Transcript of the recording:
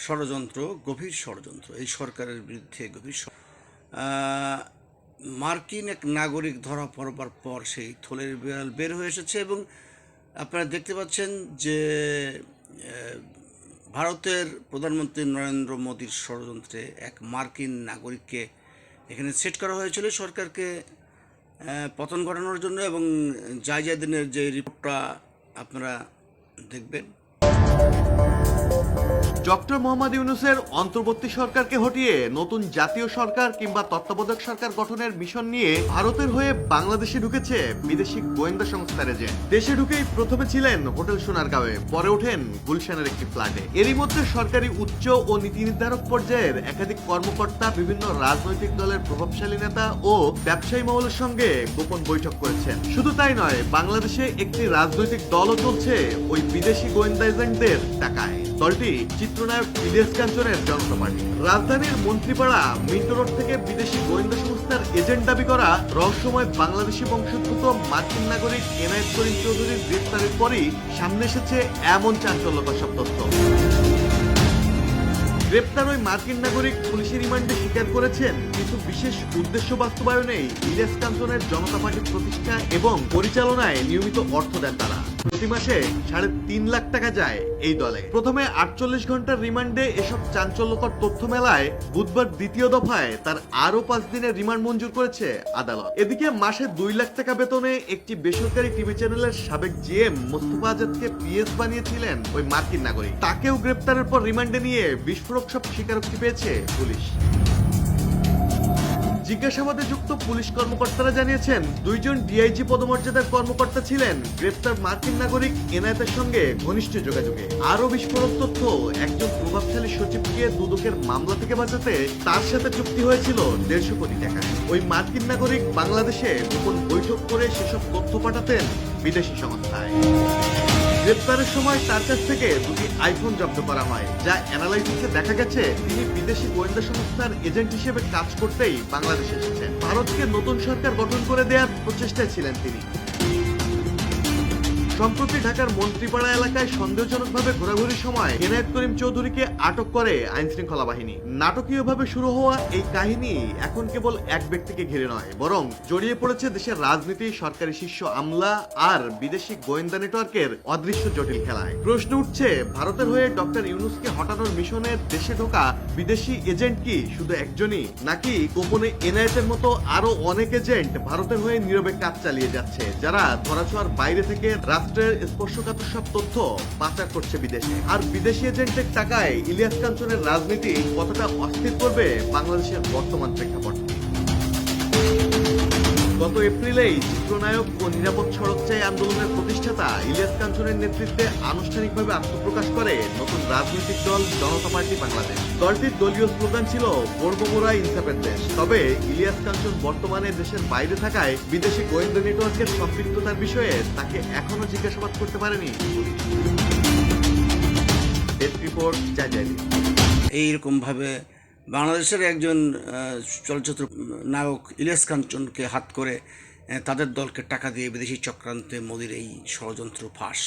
ষড়যন্ত্র, গভীর ষড়যন্ত্র, এই সরকারের বিরুদ্ধে গভীর মার্কিন এক নাগরিক ধরা পড়বার পর সেই থলের বিড়াল বের হয়ে এসেছে এবং আপনারা দেখতে পাচ্ছেন যে ভারতের প্রধানমন্ত্রী নরেন্দ্র মোদীর ষড়যন্ত্রে এক মার্কিন নাগরিককে এখানে সেট করা হয়েছিল সরকারকে পতন ঘটানোর জন্য। এবং জায়জাদিনের যে রিপোর্টটা আপনারা দেখবেন, ডক্টর মোহাম্মদ ইউনূসের অন্তর্বর্তী সরকারকে হটিয়ে নতুন জাতীয় সরকার কিংবা তত্ত্বাবধায়ক সরকার গঠনের মিশন নিয়ে ভারতের হয়ে বাংলাদেশে ঢুকেছে বিদেশি গোয়েন্দা সংস্থার এজেন্ট। দেশে ঢুকেই প্রথমে ছিলেন হোটেল সোনারগাঁওয়ে, পরে ওঠেন গুলশানের একটি ফ্ল্যাটে। এরই মধ্যে সরকারি উচ্চ ও নীতি নির্ধারক পর্যায়ের একাধিক কর্মকর্তা, বিভিন্ন রাজনৈতিক দলের প্রভাবশালী নেতা ও ব্যবসায়ী মহলের সঙ্গে গোপন বৈঠক করেছেন। শুধু তাই নয়, বাংলাদেশে একটি রাজনৈতিক দলও চলছে ওই বিদেশি গোয়েন্দা এজেন্টদের টাকায়। দলটি চিত্রনায়ক ইলিয়াস কাঞ্চনের জনতা পার্টি। রাজধানীর মন্ত্রীপাড়া মিন্টো রোড থেকে বিদেশি গোয়েন্দা সংস্থার এজেন্ট দাবি করা রহস্যময় বাংলাদেশি বংশোদ্ভূত মার্কিন নাগরিক এনায়েত করিম চৌধুরীর গ্রেফতারের পরই সামনে এসেছে এমন চাঞ্চল্যকর সব তথ্য। গ্রেপ্তার ওই মার্কিন নাগরিক পুলিশের রিমান্ডে স্বীকার করেছেন কিছু বিশেষ উদ্দেশ্য বাস্তবায়নেই ইলিয়াস কাঞ্চনের জনতা পার্টির প্রতিষ্ঠা এবং পরিচালনায় নিয়মিত অর্থ দেন তারা। প্রতি মাসে 3.5 লাখ টাকা যায় এই দলে। প্রথমে 48 ঘন্টার রিমান্ডে এসব চাঞ্চল্যকর তথ্য মেলায় বুধবার দ্বিতীয় দফায় তার আরো 5 দিনের রিমান্ড মঞ্জুর করেছে আদালত। এদিকে মাসে 2 লাখ টাকা বেতনে একটি বেসরকারি টিভি চ্যানেলের সাবেক জিএম মোস্তফা আজাদকে পিএস বানিয়েছিলেন ওই মার্কিন নাগরিক। তাকেও গ্রেপ্তারের পর রিমান্ডে নিয়ে বিস্ফোরক সব স্বীকারোক্তি পেয়েছে পুলিশ। জিজ্ঞাসাবাদে যুক্ত পুলিশ কর্মকর্তারা জানিয়েছেন, 2 জন ডিআইজি পদমর্যাদার কর্মকর্তা ছিলেন গ্রেপ্তার মার্কিন নাগরিক এনায়েতের সঙ্গে ঘনিষ্ঠ যোগাযোগে। আরো বিস্ফোরক তথ্য, একজন প্রভাবশালী সচিবকে দুদকের মামলা থেকে বাঁচাতে তার সাথে চুক্তি হয়েছিল 150 কোটি টাকা। ওই মার্কিন নাগরিক বাংলাদেশে গোপন বৈঠক করে সেসব তথ্য পাঠাতেন বিদেশি সংস্থায়। গ্রেপ্তারের সময় তার কাছ থেকে 2টি আইফোন জব্দ করা হয়, যা অ্যানালাইসিসে দেখা গেছে তিনি বিদেশি গোয়েন্দা সংস্থার এজেন্ট হিসেবে কাজ করতেই বাংলাদেশে এসেছেন। ভারতকে নতুন সরকার গঠন করে দেওয়ার প্রচেষ্টায় ছিলেন তিনি। সম্প্রতি ঢাকার মন্ত্রীপাড়া এলাকায় সন্দেহজনকভাবে ঘোরাঘুরির সময় এনায়েত করিম চৌধুরীকে আটক করে আইন শৃঙ্খলা বাহিনী। নাটকীয়ভাবে শুরু হওয়া এই কাহিনী এখন কেবল এক ব্যক্তিকে ঘিরে নয়, বরং জড়িয়ে পড়েছে দেশের রাজনীতি, সরকারি শীর্ষ আমলা আর বিদেশি গোয়েন্দা নেটওয়ার্কের অদৃশ্য জটিল খেলায়। প্রশ্ন উঠছে, ভারতের হয়ে ডক্টর ইউনূসকে হটানোর মিশনে দেশে ঢোকা বিদেশি এজেন্ট কি শুধু একজনই, নাকি গোপনে এনায়েতের মতো আরো অনেক এজেন্ট ভারতের হয়ে নীরবে কাজ চালিয়ে যাচ্ছে, যারা ধরাছোঁয়ার বাইরে থেকে রাষ্ট্রের স্পর্শকাতর সব তথ্য পাচার করছে বিদেশে। আর বিদেশি এজেন্টের টাকায় ইলিয়াস কাঞ্চনের রাজনীতি কতটা অস্থির করবে বাংলাদেশের বর্তমান প্রেক্ষাপট। গত এপ্রিলেই চিত্রনায়ক ও নিরাপদ সড়ক চাই আন্দোলনের প্রতিষ্ঠাতা ইলিয়াস কাঞ্চনের নেতৃত্বে আনুষ্ঠানিকভাবে আত্মপ্রকাশ করে নতুন রাজনৈতিক দল জনতা পার্টি বাংলাদেশ। দলটির দলীয় স্লোগান ছিল গর্ব মোরা ইনসাফের দেশ। তবে ইলিয়াস কাঞ্চন বর্তমানে দেশের বাইরে থাকায় বিদেশি গোয়েন্দা নেটওয়ার্কের সম্পৃক্ততার বিষয়ে তাকে এখনো জিজ্ঞাসাবাদ করতে পারেনি পুলিশ। Desk report, জায়জাদি। এইরকমভাবে বাংলাদেশের একজন চলচ্চিত্র নায়ক ইলিয়াস কাঞ্চনকে হাত করে তাদের দলকে টাকা দিয়ে বিদেশি চক্রান্তে মোদির এই ষড়যন্ত্র ফাঁস।